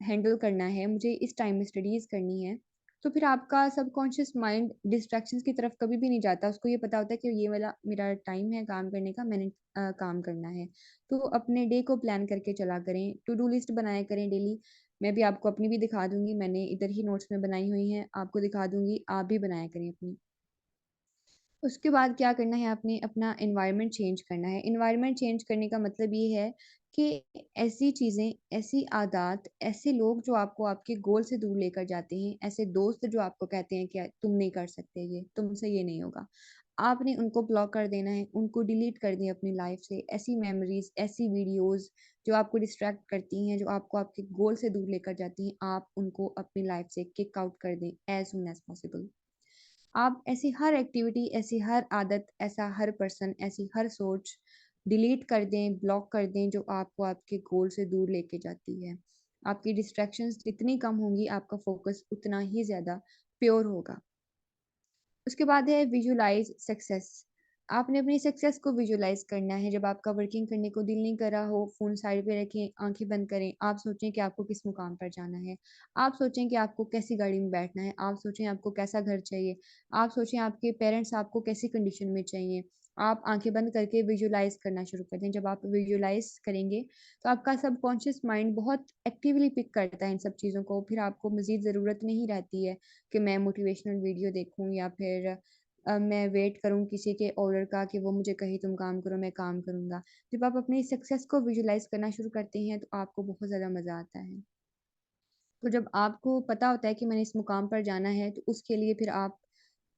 हैंडल करना है, मुझे इस टाइम में स्टडीज़ करनी है। तो फिर आपका सबकॉन्शियस माइंड डिस्ट्रैक्शंस की तरफ कभी भी नहीं जाता। उसको ये पता होता है कि ये वाला मेरा टाइम है काम करने का, मैंने काम करना है। तो अपने डे को प्लान करके चला करें, टू डू लिस्ट बनाया करें डेली। मैं भी आपको अपनी भी दिखा दूँगी, मैंने इधर ही नोट्स में बनाई हुई हैं, आपको दिखा दूँगी, आप भी बनाया करें अपनी। उसके बाद क्या करना है आपने अपना एनवायरनमेंट चेंज करना है। एनवायरनमेंट चेंज करने का मतलब ये है कि ऐसी चीज़ें, ऐसी आदत, ऐसे लोग जो आपको आपके गोल से दूर लेकर जाते हैं, ऐसे दोस्त जो आपको कहते हैं कि तुम नहीं कर सकते ये, तुमसे ये नहीं होगा। आपने उनको ब्लॉक कर देना है, उनको डिलीट कर दें अपनी लाइफ से। ऐसी मेमोरीज़, ऐसी वीडियोज़ जो आपको डिस्ट्रैक्ट करती हैं, जो आपको आपके गोल से दूर लेकर जाती हैं, आप उनको अपनी लाइफ से किक आउट कर दें एज़ सून एज़ पॉसिबल। आप ऐसी हर एक्टिविटी, ऐसी हर आदत, ऐसा हर पर्सन, ऐसी हर सोच डिलीट कर दें, ब्लॉक कर दें जो आपको आपके गोल से दूर लेके जाती है। आपकी डिस्ट्रैक्शंस जितनी कम होंगी, आपका फ़ोकस उतना ही ज़्यादा प्योर होगा। उसके बाद है विजुलाइज़ सक्सेस। आपने अपनी सक्सेस को विजुलाइज़ करना है। जब आपका वर्किंग करने को दिल नहीं कर रहा हो, फ़ोन साइड पे रखें, आँखें बंद करें। आप सोचें कि आपको किस मुकाम पर जाना है। आप सोचें कि आपको कैसी गाड़ी में बैठना है। आप सोचें आपको कैसा घर चाहिए। आप सोचें आपके पेरेंट्स आपको कैसी कंडीशन में चाहिए। आप आँखें बंद करके विजुलाइज़ करना शुरू कर दें। जब आप विजुलाइज़ करेंगे, तो आपका सबकॉन्शियस माइंड बहुत एक्टिवली पिक करता है इन सब चीज़ों को। फिर आपको मज़ीद ज़रूरत नहीं रहती है कि मैं मोटिवेशनल वीडियो देखूँ या फिर मैं वेट करूँ किसी के ऑर्डर का कि वो मुझे कहे तुम काम करो, मैं काम करूँगा। जब आप अपनी सक्सेस को विजुलाइज़ करना शुरू करते हैं, तो आपको बहुत ज़्यादा मज़ा आता है। तो जब आपको पता होता है कि मैंने इस मुकाम पर जाना है, तो उसके लिए फिर आप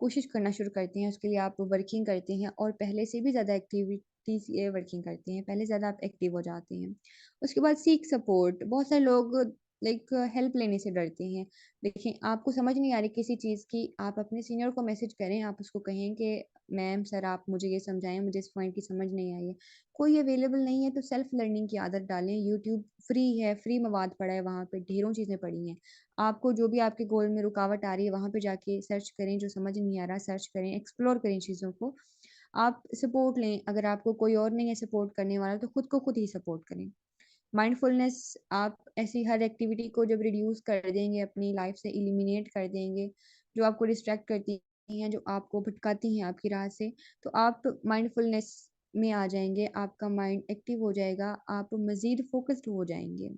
कोशिश करना शुरू करते हैं, उसके लिए आप वर्किंग करते हैं और पहले से भी ज़्यादा एक्टिविटीज़ ये वर्किंग करते हैं, पहले ज़्यादा आप एक्टिव हो जाते हैं। उसके बाद सीक सपोर्ट, बहुत सारे लोग लाइक हेल्प लेने से डरते हैं। देखिए, आपको समझ नहीं आ रही किसी चीज़ की, आप अपने सीनियर को मैसेज करें, आप उसको कहें कि मैम, सर आप मुझे ये समझाएँ, मुझे इस पॉइंट की समझ नहीं आई है। कोई अवेलेबल नहीं है तो सेल्फ लर्निंग की आदत डालें, यूट्यूब फ्री है, फ्री मवाद पड़ा है वहाँ पे, ढेरों चीज़ें पड़ी हैं। आपको जो भी आपके गोल में रुकावट आ रही है, वहाँ पे जाके सर्च करें, जो समझ नहीं आ रहा सर्च करें, एक्सप्लोर करें चीज़ों को। आप सपोर्ट लें, अगर आपको कोई और नहीं है सपोर्ट करने वाला तो खुद को खुद ही सपोर्ट करें। माइंडफुलनेस, आप ऐसी हर एक्टिविटी को जब रिड्यूस कर देंगे, अपनी लाइफ से एलिमिनेट कर देंगे, जो आपको डिस्ट्रैक्ट करती हैं, जो आपको भटकाती हैं आपकी राह से, तो आप माइंडफुलनेस में आ जाएँगे, आपका माइंड एक्टिव हो जाएगा, आप मज़ीद फ़ोकस्ड हो जाएँगे।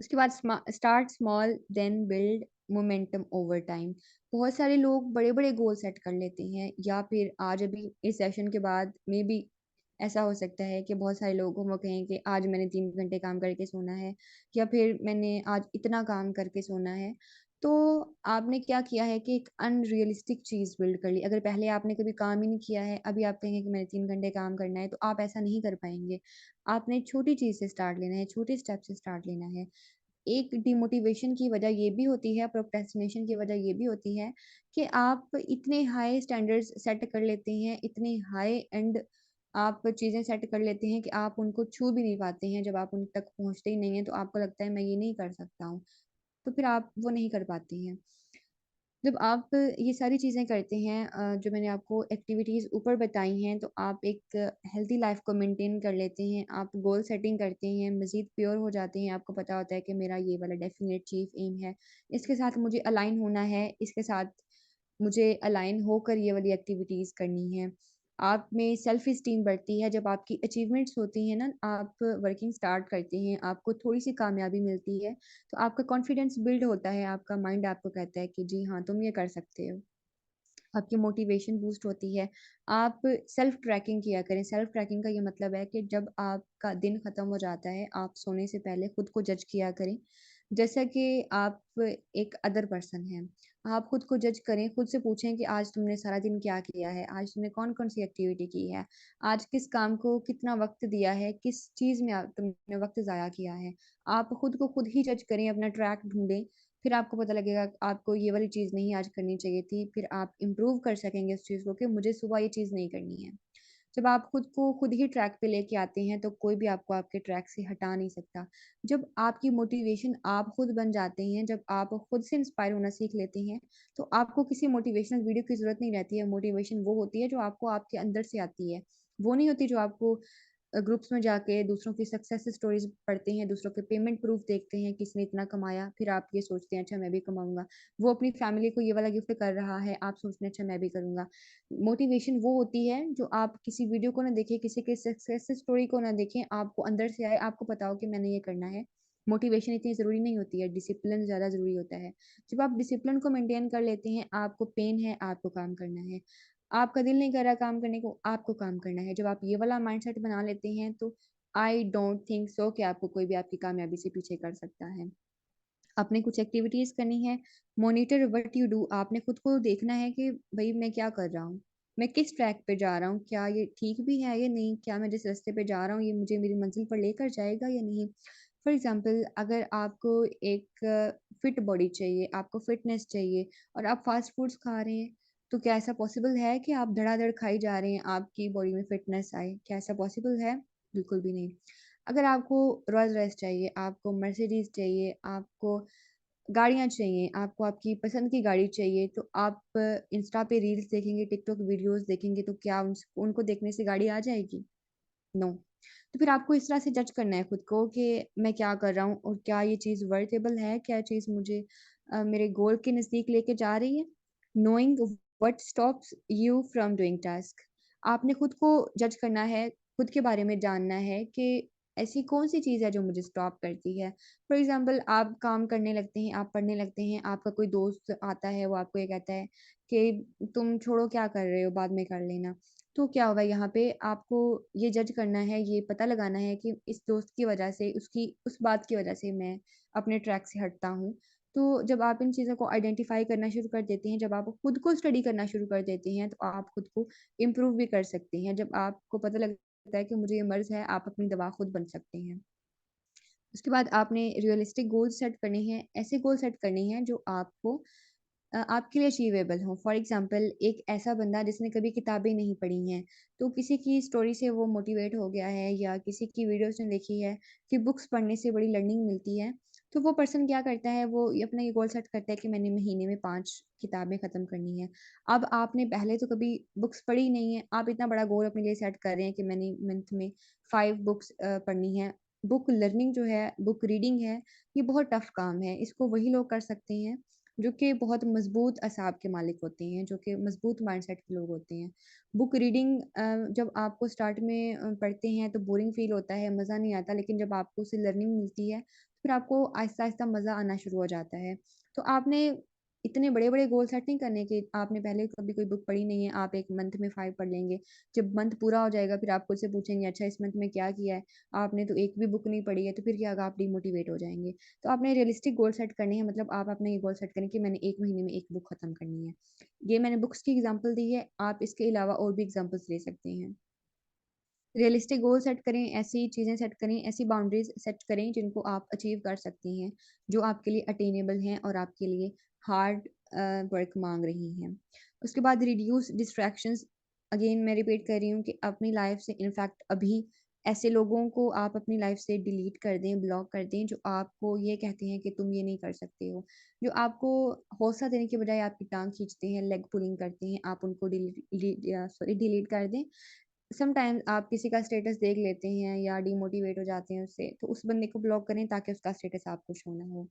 उसके बाद start small then build momentum over time. बहुत सारे लोग बड़े-बड़े गोल सेट कर लेते हैं या फिर आज अभी इस सेशन के बाद मे बी ऐसा हो सकता है कि बहुत सारे लोग वो कहें कि आज मैंने 3 घंटे काम करके सोना है या फिर मैंने आज इतना काम करके सोना है। तो आपने क्या किया है कि एक अनरियलिस्टिक चीज़ बिल्ड कर ली। अगर पहले आपने कभी काम ही नहीं किया है, अभी आप कहेंगे कि मैंने 3 घंटे काम करना है, तो आप ऐसा नहीं कर पाएँगे। आपने छोटी चीज़ से स्टार्ट लेना है, छोटे स्टेप से स्टार्ट लेना है। एक डिमोटिवेशन की वजह ये भी होती है, प्रोक्रेस्टिनेशन की वजह ये भी होती है कि आप इतने हाई स्टैंडर्ड्स सेट कर लेते हैं, इतने हाई एंड आप चीज़ें सेट कर लेते हैं कि आप उनको छू भी नहीं पाते हैं। जब आप उन तक पहुँचते ही नहीं हैं, तो आपको लगता है मैं ये नहीं कर सकता हूँ, तो फिर आप वो नहीं कर पाती हैं। जब आप ये सारी चीज़ें करते हैं जो मैंने आपको एक्टिविटीज़ ऊपर बताई हैं, तो आप एक हेल्दी लाइफ़ को मेंटेन कर लेते हैं, आप गोल सेटिंग करते हैं, मज़ीद प्योर हो जाते हैं, आपको पता होता है कि मेरा ये वाला डेफ़िनिट चीफ़ एम है, इसके साथ मुझे अलाइन होना है, इसके साथ मुझे अलाइन होकर ये वाली एक्टिविटीज़ करनी है। आप में सेल्फ़ एस्टीम बढ़ती है, जब आपकी अचीवमेंट्स होती हैं ना, आप वर्किंग स्टार्ट करते हैं, आपको थोड़ी-सी कामयाबी मिलती है, तो आपका कॉन्फिडेंस बिल्ड होता है, आपका माइंड आपको कहता है कि जी हाँ, तुम ये कर सकते हो। आपकी मोटिवेशन बूस्ट होती है। आप सेल्फ ट्रैकिंग किया करें। सेल्फ ट्रैकिंग का ये मतलब है कि जब आपका दिन खत्म हो जाता है, आप सोने से पहले खुद को जज किया करें। जैसा कि आप एक अदर पर्सन हैं। आप खुद को जज करें, खुद से पूछें कि आज तुमने सारा दिन क्या किया है? आज तुमने कौन-कौन सी एक्टिविटी की है? आज किस काम को कितना वक़्त दिया है? किस चीज़ में तुमने वक़्त ज़ाया किया है? आप खुद को खुद ही जज करें, अपना ट्रैक ढूँढें। फिर आपको पता लगेगा कि आपको ये वाली चीज़ नहीं आज करनी चाहिए थी, फिर आप इम्प्रूव कर सकेंगे उस चीज़ को कि मुझे सुबह ये चीज़ नहीं करनी है। जब आप खुद को खुद ही ट्रैक पे लेके आते हैं, तो कोई भी आपको आपके ट्रैक से हटा नहीं सकता। जब आपकी मोटिवेशन आप खुद बन जाते हैं, जब आप खुद से इंस्पायर होना सीख लेते हैं, तो आपको किसी मोटिवेशनल वीडियो की ज़रूरत नहीं रहती है। मोटिवेशन वो होती है जो आपको आपके अंदर से आती है। वो नहीं होती जो आपको ग्रुप्स में जाके दूसरों की सक्सेस स्टोरीज़ पढ़ते हैं, दूसरों के पेमेंट प्रूफ देखते हैं, किसने इतना कमाया, फिर आप ये सोचते हैं अच्छा मैं भी कमाऊँगा। वो अपनी फैमिली को ये वाला गिफ्ट कर रहा है, आप सोचते हैं अच्छा मैं भी करूँगा। मोटिवेशन वो होती है जो आप किसी वीडियो को ना देखें, किसी के सक्सेस स्टोरी को ना देखें, आपको अंदर से आए, आपको पता हो कि मैंने ये करना है। मोटिवेशन इतनी ज़रूरी नहीं होती है, डिसिप्लिन ज़्यादा ज़रूरी होता है। जब आप डिसिप्लिन को मेंटेन कर लेते हैं, आपको पेन है, आपको काम करना है। आपका दिल नहीं कर रहा काम करने को, आपको काम करना है। जब आप ये वाला माइंडसेट बना लेते हैं, तो आई डोंट थिंक सो कि आपको कोई भी आपकी कामयाबी से पीछे कर सकता है। आपने कुछ एक्टिविटीज़ करनी है, मॉनिटर व्हाट यू डू, आपने खुद को देखना है कि भई मैं क्या कर रहा हूँ? मैं किस ट्रैक पे जा रहा हूँ? क्या ये ठीक भी है या नहीं? क्या मैं जिस रास्ते पे जा रहा हूँ, ये मुझे मेरी मंज़िल पर लेकर जाएगा या नहीं? फॉर एग्ज़ाम्पल अगर आपको एक फिट बॉडी चाहिए, आपको फिटनेस चाहिए और आप फ़ास्ट फूड्स खा रहे हैं, तो क्या ऐसा पॉसिबल है कि आप धड़ाधड़ खाई जा रहे हैं, आपकी बॉडी में फिटनेस आए? क्या ऐसा पॉसिबल है? बिल्कुल भी नहीं। अगर आपको रोल्स-रॉयस चाहिए, आपको मर्सिडीज़ चाहिए, आपको गाड़ियाँ चाहिए, आपको आपकी पसंद की गाड़ी चाहिए, तो आप इंस्टा पे रील्स देखेंगे, टिकटॉक वीडियोज़ देखेंगे, तो क्या उनको देखने से गाड़ी आ जाएगी? नो। तो फिर आपको इस तरह से जज करना है खुद को कि मैं क्या कर रहा हूँ और क्या ये चीज़ वर्थेबल है? क्या चीज़ मुझे मेरे गोल के नज़दीक लेके जा रही है? Knowing what stops you from doing task, आपने खुद को जज करना है, खुद के बारे में जानना है कि ऐसी कौन-सी चीज़ है जो मुझे स्टॉप करती है। फॉर एग्ज़ाम्पल आप काम करने लगते हैं, आप पढ़ने लगते हैं, आपका कोई दोस्त आता है, वो आपको ये कहता है कि तुम छोड़ो क्या कर रहे हो, बाद में कर लेना। तो क्या होगा यहाँ पे आपको ये जज करना है, ये पता लगाना है कि इस दोस्त की वजह से, उसकी उस बात की वजह से मैं अपने ट्रैक से हटता हूँ। तो जब आप इन चीज़ों को आइडेंटिफ़ाई करना शुरू कर देते हैं, जब आप खुद को स्टडी करना शुरू कर देते हैं, तो आप खुद को इम्प्रूव भी कर सकते हैं। जब आपको पता लगता है कि मुझे ये मर्ज़ है, आप अपनी दवा खुद बन सकते हैं। उसके बाद आपने रियलिस्टिक गोल्स सेट करने हैं, ऐसे गोल सेट करने हैं जो आपके लिए अचीवेबल हो। फॉर एग्ज़ाम्पल एक ऐसा बंदा जिसने कभी किताबें नहीं पढ़ी हैं, तो किसी की स्टोरी से वो मोटिवेट हो गया है या किसी की वीडियो उसने देखी है कि बुक्स पढ़ने से बड़ी लर्निंग मिलती है, तो वो पर्सन क्या करता है, वो ये अपना ये गोल सेट करता है कि मैंने महीने में 5 किताबें ख़त्म करनी है। अब आपने पहले तो कभी बुक्स पढ़ी नहीं है, आप इतना बड़ा गोल अपने लिए सेट कर रहे हैं कि मैंने मंथ में 5 बुक्स पढ़नी है। बुक लर्निंग जो है, बुक रीडिंग है, ये बहुत टफ़ काम है। इसको वही लोग कर सकते हैं जो कि बहुत मज़बूत असाब के मालिक होते हैं, जो कि मज़बूत माइंडसेट के लोग होते हैं। बुक रीडिंग जब आपको स्टार्ट में पढ़ते हैं तो बोरिंग फ़ील होता है, मज़ा नहीं आता, लेकिन जब आपको उससे लर्निंग मिलती है, फिर आपको आहिस्ता-आहिस्ता मज़ा आना शुरू हो जाता है। तो आपने इतने बड़े-बड़े गोल सेट नहीं करने कि आपने पहले कभी कोई बुक पढ़ी नहीं है, आप 1 मंथ में 5 पढ़ लेंगे। जब मंथ पूरा हो जाएगा, फिर आप खुद से पूछेंगे, अच्छा इस मंथ में क्या किया है? आपने तो एक भी बुक नहीं पढ़ी है, तो फिर क्या होगा, आप डिमोटिवेट हो जाएँगे। तो आपने रियलिस्टिक गोल सेट करने हैं, मतलब आप अपना ये गोल सेट करें कि मैंने 1 महीने में 1 बुक खत्म करनी है। ये मैंने बुक्स की एग्ज़ाम्पल दी है, आप इसके अलावा और भी एग्ज़ाम्पल्स ले सकते हैं। रियलिस्टिक गोल सेट करें, ऐसी चीज़ें सेट करें, ऐसी बाउंड्रीज़ सेट करें जिनको आप अचीव कर सकती हैं, जो आपके लिए अटेनेबल हैं और आपके लिए हार्ड वर्क माँग रही हैं। उसके बाद रिड्यूस डिस्ट्रैक्शंस, अगेन मैं रिपीट कर रही हूँ कि अपनी लाइफ़ से इनफैक्ट अभी ऐसे लोगों को आप अपनी लाइफ़ से डिलीट कर दें, ब्लॉक कर दें, जो आपको ये कहते हैं कि तुम ये नहीं कर सकते हो। जो आपको हौसला देने के बजाय आपकी टाँग खींचते हैं, लेग पुलिंग करते हैं, आप उनको डिलीट कर दें। समटाइम्स आप किसी का स्टेटस देख लेते हैं या डिमोटिवेट हो जाते हैं उससे, तो उस बंदे को ब्लॉक करें ताकि उसका स्टेटस आपको शो ना हो।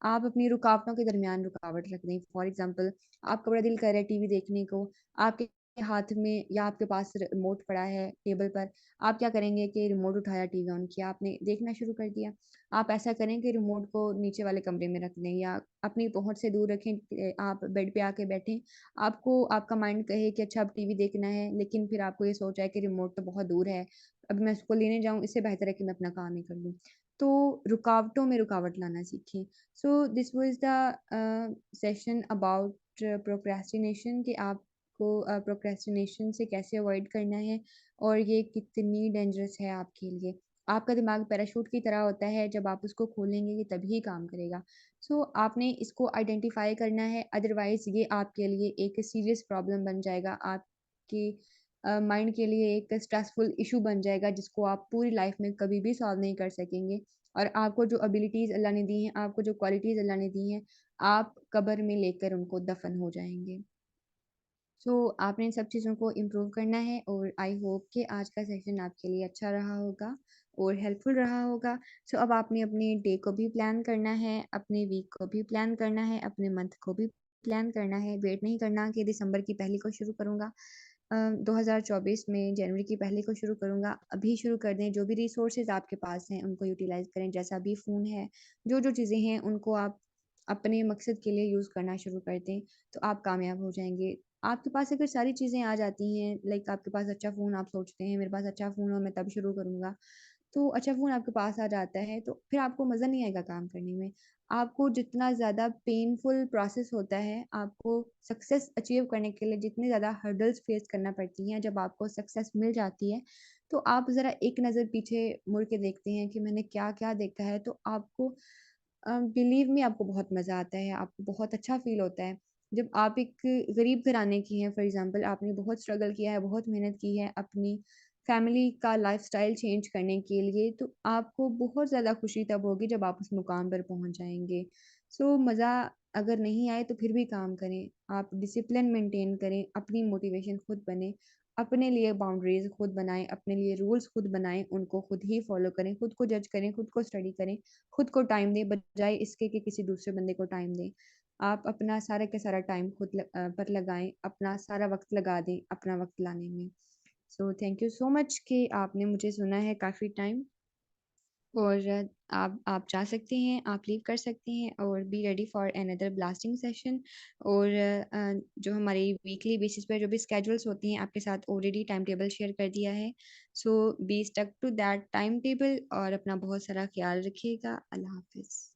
आप अपनी रुकावटों के दरमियान रुकावट रख दें। फॉर एग्ज़ाम्पल आपका बड़ा दिल कर रहा है टीवी देखने को, आपके हाथ में या आपके पास रिमोट पड़ा है टेबल पर, आप क्या करेंगे कि रिमोट उठाया, टीवी ऑन किया, आपने देखना शुरू कर दिया। आप ऐसा करें कि रिमोट को नीचे वाले कमरे में रख दें या अपनी पहुँच से दूर रखें, आप बेड पे आके बैठें, आपको आपका माइंड कहे कि अच्छा अब टीवी देखना है, लेकिन फिर आपको ये सोच आए कि रिमोट तो बहुत दूर है, अभी मैं उसको लेने जाऊँ, इससे बेहतर है कि मैं अपना काम ही कर लूँ। तो रुकावटों में रुकावट लाना सीखें। So this was the session about procrastination कि आपको प्रोक्रेस्टिनेशन से कैसे अवॉइड करना है और ये कितनी डेंजरस है आपके लिए। आपका दिमाग पैराशूट की तरह होता है, जब आप उसको खोलेंगे ये तभी काम करेगा। सो आपने इसको आइडेंटिफ़ाई करना है, अदरवाइज़ ये आपके लिए एक सीरियस प्रॉब्लम बन जाएगा, आपके माइंड के लिए एक स्ट्रेसफुल इश्यू बन जाएगा जिसको आप पूरी लाइफ़ में कभी भी सॉल्व नहीं कर सकेंगे और आपको जो एबिलिटीज़ अल्लाह ने दी हैं, आपको जो क्वालिटीज़ अल्लाह ने दी हैं, आप कब्र में लेकर उनको दफ़न हो जाएँगे। सो आपने इन सब चीज़ों को इम्प्रूव करना है और आई होप कि आज का सेशन आपके लिए अच्छा रहा होगा और हेल्पफुल रहा होगा। सो अब आपने अपने डे को भी प्लान करना है, अपने वीक को भी प्लान करना है, अपने मंथ को भी प्लान करना है। वेट नहीं करना कि दिसंबर की पहली को शुरू करूँगा, 2024 में जनवरी की पहली को शुरू करूँगा। अभी शुरू कर दें, जो भी रिसोर्सेज़ आपके पास हैं उनको यूटिलाइज़ करें। जैसा अभी फ़ोन है, जो-जो चीज़ें हैं उनको आप अपने मकसद के लिए यूज़ करना शुरू कर दें, तो आप कामयाब हो जाएँगे। आपके पास अगर सारी चीज़ें आ जाती हैं, लाइक आपके पास अच्छा फ़ोन, आप सोचते हैं मेरे पास अच्छा फ़ोन हो मैं तब शुरू करूँगा। तो अच्छा फ़ोन आपके पास आ जाता है तो फिर आपको मज़ा नहीं आएगा काम करने में। आपको जितना ज़्यादा पेनफुल प्रोसेस होता है, आपको सक्सेस अचीव करने के लिए जितने ज़्यादा हर्डल्स फेस करना पड़ती हैं, जब आपको सक्सेस मिल जाती है, तो आप ज़रा एक नज़र पीछे मुड़ के देखते हैं कि मैंने क्या-क्या देखा है, तो आपको बिलीव मी आपको बहुत मज़ा आता है, आपको बहुत अच्छा फ़ील होता है। जब आप एक गरीब घराने की हैं फॉर एग्ज़ाम्पल, आपने बहुत स्ट्रगल किया है, बहुत मेहनत की है अपनी फैमिली का लाइफ़स्टाइल चेंज करने के लिए, तो आपको बहुत ज़्यादा खुशी तब होगी जब आप उस मुकाम पर पहुँच जाएँगे। सो मज़ा अगर नहीं आए तो फिर भी काम करें, आप डिसिप्लिन मेंटेन करें, अपनी मोटिवेशन खुद बनें, अपने लिए बाउंड्रीज़ खुद बनाएँ, अपने लिए रूल्स खुद बनाएँ, उनको खुद ही फ़ॉलो करें, खुद को जज करें, खुद को स्टडी करें। खुद को टाइम दें बजाए इसके कि किसी दूसरे बंदे को टाइम दें। आप अपना सारा का सारा टाइम खुद पर लगाएँ, अपना सारा वक़्त लगा दें अपना वक़्त लाने में। So thank you so much कि आपने मुझे सुना है काफ़ी टाइम और आप जा सकते हैं, आप लीव कर सकते हैं और be ready for another blasting session और जो हमारी वीकली बेसिस पे जो भी स्केड्यूल्स होती हैं, आपके साथ ऑलरेडी टाइम टेबल शेयर कर दिया है। So be stuck to that time table और अपना बहुत सारा ख़्याल रखिएगा। अल्लाह हाफ़िज़।